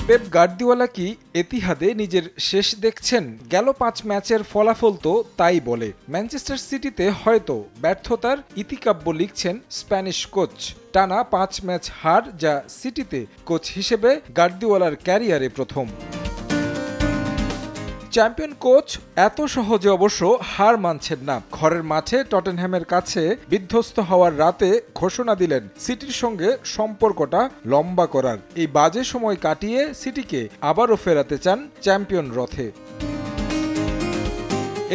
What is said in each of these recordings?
Pep Guardiola কি এতিহাদে নিজের শেষ দেখছেন? গেল 5 ম্যাচের ফলাফল তো তাই বলে। ম্যানচেস্টার সিটিতে হয়তো ব্যর্থতার ইতিকাব্য লিখছেন স্প্যানিশ কোচ। টানা 5 ম্যাচ হার, যা সিটিতে কোচ হিসেবে গার্দিওলার ক্যারিয়ারে প্রথম। চ্যাম্পিয়ন কোচ এত সহজে অবশ্য হার মানছেন না। ঘরের মাঠে টটেনহ্যামের কাছে বিধ্বস্ত হওয়ার রাতে ঘোষণা দিলেন সিটির সঙ্গে সম্পর্কটা লম্বা করার। এই বাজে সময় কাটিয়ে সিটিকে আবারও ফেরাতে চান চ্যাম্পিয়ন রথে।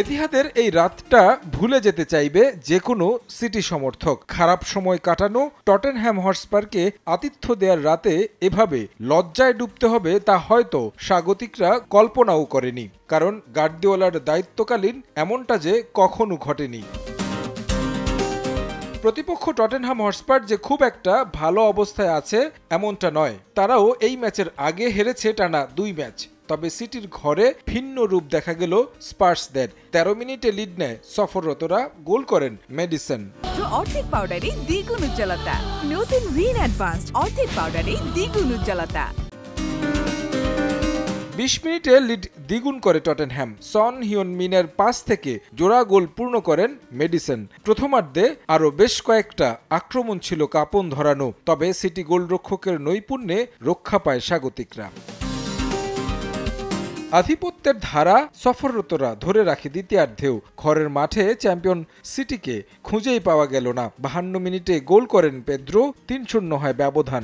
এতিহাদের এই রাতটা ভুলে যেতে চাইবে যে কোনো সিটি সমর্থক। খারাপ সময় কাটানো টটেনহ্যাম হটস্পারকে আতিথ্য দেওয়ার রাতে এভাবে লজ্জায় ডুবতে হবে তা হয়তো স্বাগতিকরা কল্পনাও করেনি। কারণ গার্দিওলার দায়িত্বকালীন এমনটা যে কখনো ঘটেনি। প্রতিপক্ষ টটেনহ্যাম হটস্পার যে খুব একটা ভালো অবস্থায় আছে এমনটা নয়। তারাও এই ম্যাচের আগে হেরেছে টানা 2 ম্যাচ। তবে সিটির ঘরে ভিন্ন রূপ দেখা গেল স্পার্সদের। 13 মিনিটে লিড নেয় সফররতরা, গোল করেন মেডিসন। অর্ধেক পাউডারে দ্বিগুণ উজ্জ্বলতা। নতুন রিন অ্যাডভান্সড অর্ধেক পাউডারে দ্বিগুণ উজ্জ্বলতা। 20 মিনিটে লিড দ্বিগুণ করে টটেনহ্যাম। সন হিয়ন মিনের পাস থেকে জোড়া গোল পূর্ণ করেন মেডিসন। প্রথমার্ধে আরও বেশ কয়েকটা আক্রমণ ছিল কাঁপন ধরানো, তবে সিটি গোলরক্ষকের নৈপুণ্যে রক্ষা পায় স্বাগতিকরা। আধিপত্যের ধারা সফররতরা ধরে রাখে দ্বিতীয়ার্ধেও। ঘরের মাঠে চ্যাম্পিয়ন সিটিকে খুঁজেই পাওয়া গেল না। 52 মিনিটে গোল করেন পেদ্রো, 3-0 হয় ব্যবধান।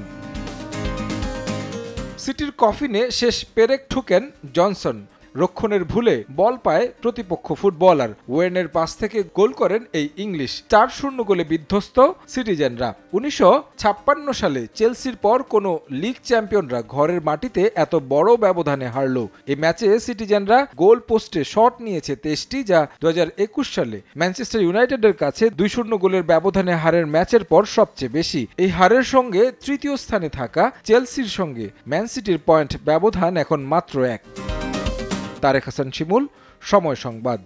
সিটির কফিনে শেষ পেরেক ঠুকেন জনসন। রক্ষণের ভুলে বল পায় প্রতিপক্ষ ফুটবলার। ওয়েনের পাস থেকে গোল করেন এই ইংলিশ। 4-0 গোলে বিধ্বস্ত সিটিজেনরা। 1956 সালে চেলসির পর কোনো লিগ চ্যাম্পিয়নরা ঘরের মাটিতে এত বড় ব্যবধানে হারল। এই ম্যাচে সিটিজেনরা গোল পোস্টে শট নিয়েছে 23টি, যা 2021 সালে ম্যানচেস্টার ইউনাইটেডের কাছে 2-0 গোলের ব্যবধানে হারের ম্যাচের পর সবচেয়ে বেশি। এই হারের সঙ্গে তৃতীয় স্থানে থাকা চেলসির সঙ্গে ম্যান সিটির পয়েন্ট ব্যবধান এখন মাত্র 1। তারেক হাসান শিমুল, সময় সংবাদ।